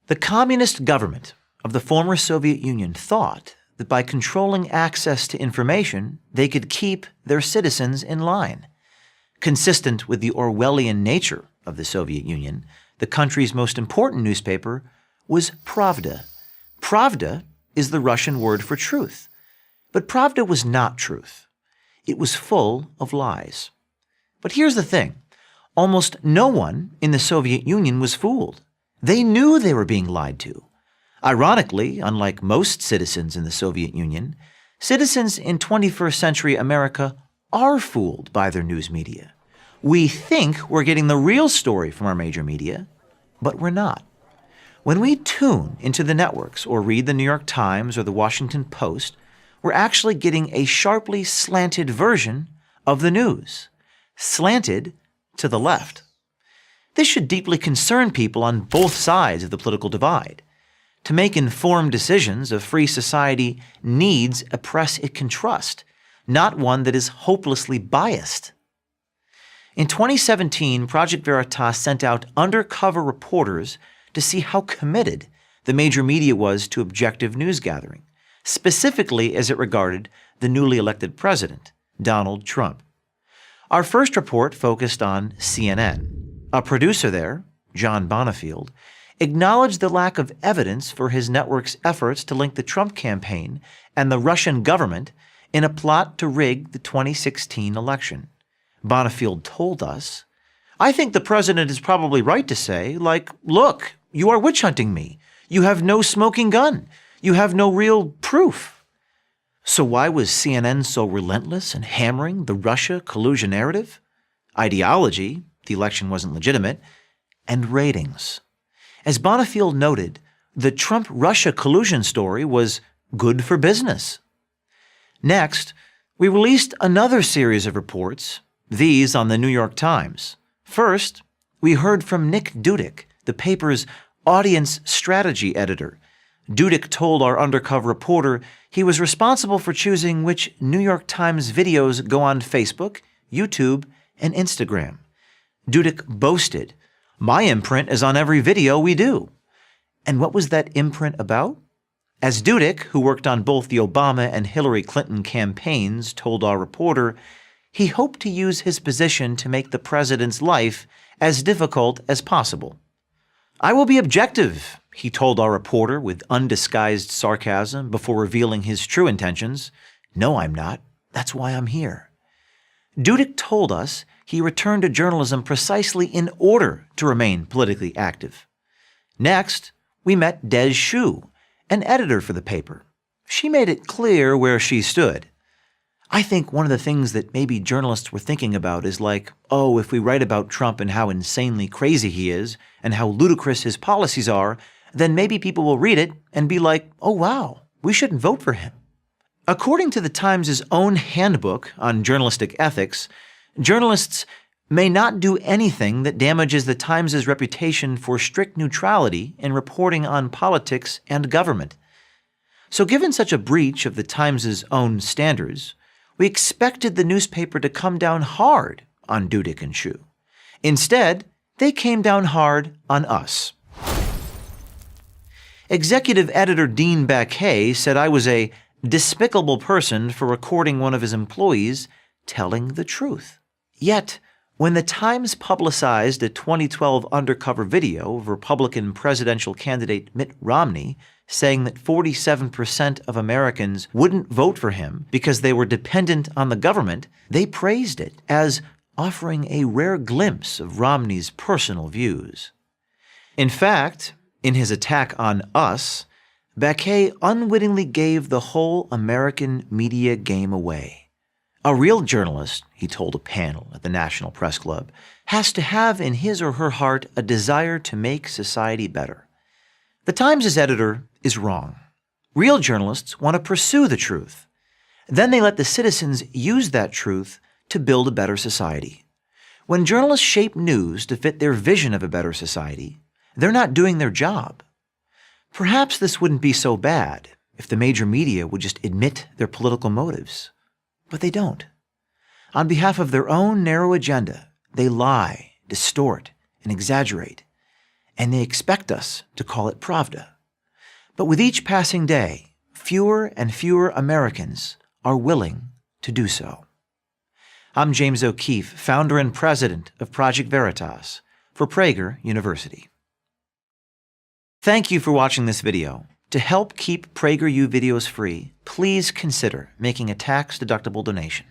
The communist government of the former Soviet Union thought that by controlling access to information, they could keep their citizens in line. Consistent with the Orwellian nature of the Soviet Union, the country's most important newspaper was Pravda. Pravda is the Russian word for truth. But Pravda was not truth. It was full of lies. But here's the thing. Almost no one in the Soviet Union was fooled. They knew they were being lied to. Ironically, unlike most citizens in the Soviet Union, citizens in 21st century America are fooled by their news media. We think we're getting the real story from our major media, but we're not. When we tune into the networks or read the New York Times or the Washington Post, we're actually getting a sharply slanted version of the news, slanted to the left. This should deeply concern people on both sides of the political divide. To make informed decisions, a free society needs a press it can trust, not one that is hopelessly biased. In 2017, Project Veritas sent out undercover reporters to see how committed the major media was to objective news gathering, specifically as it regarded the newly elected president, Donald Trump. Our first report focused on CNN. A producer there, John Bonifield, acknowledged the lack of evidence for his network's efforts to link the Trump campaign and the Russian government in a plot to rig the 2016 election. Bonifield told us, "I think the president is probably right to say, like, look, you are witch hunting me. You have no smoking gun. You have no real proof." So why was CNN so relentless in hammering the Russia collusion narrative? Ideology, the election wasn't legitimate, and ratings. As Bonifield noted, the Trump-Russia collusion story was good for business. Next, we released another series of reports, these on the New York Times. First, we heard from Nick Dudick, the paper's audience strategy editor. Dudick told our undercover reporter he was responsible for choosing which New York Times videos go on Facebook, YouTube, and Instagram. Dudick boasted, "My imprint is on every video we do." And what was that imprint about? As Dudick, who worked on both the Obama and Hillary Clinton campaigns, told our reporter, he hoped to use his position to make the president's life as difficult as possible. "I will be objective," he told our reporter with undisguised sarcasm before revealing his true intentions. "No, I'm not. That's why I'm here." Dudick told us he returned to journalism precisely in order to remain politically active. Next, we met Des Shu, an editor for the paper. She made it clear where she stood. "I think one of the things that maybe journalists were thinking about is like, oh, if we write about Trump and how insanely crazy he is and how ludicrous his policies are, then maybe people will read it and be like, oh wow, we shouldn't vote for him." According to the Times' own handbook on journalistic ethics, journalists may not do anything that damages the Times' reputation for strict neutrality in reporting on politics and government. So given such a breach of the Times' own standards, we expected the newspaper to come down hard on Dudick and Shu. Instead, they came down hard on us. Executive editor Dean Baquet said I was a despicable person for recording one of his employees telling the truth. Yet, when the Times publicized a 2012 undercover video of Republican presidential candidate Mitt Romney saying that 47% of Americans wouldn't vote for him because they were dependent on the government, they praised it as offering a rare glimpse of Romney's personal views. In fact, in his attack on us, Baquet unwittingly gave the whole American media game away. A real journalist, he told a panel at the National Press Club, has to have in his or her heart a desire to make society better. The Times' editor is wrong. Real journalists want to pursue the truth. Then they let the citizens use that truth to build a better society. When journalists shape news to fit their vision of a better society, they're not doing their job. Perhaps this wouldn't be so bad if the major media would just admit their political motives. But they don't. On behalf of their own narrow agenda, they lie, distort, and exaggerate. and they expect us to call it Pravda. But with each passing day, fewer and fewer Americans are willing to do so. I'm James O'Keefe, founder and president of Project Veritas for Prager University. Thank you for watching this video. To help keep PragerU videos free, please consider making a tax-deductible donation.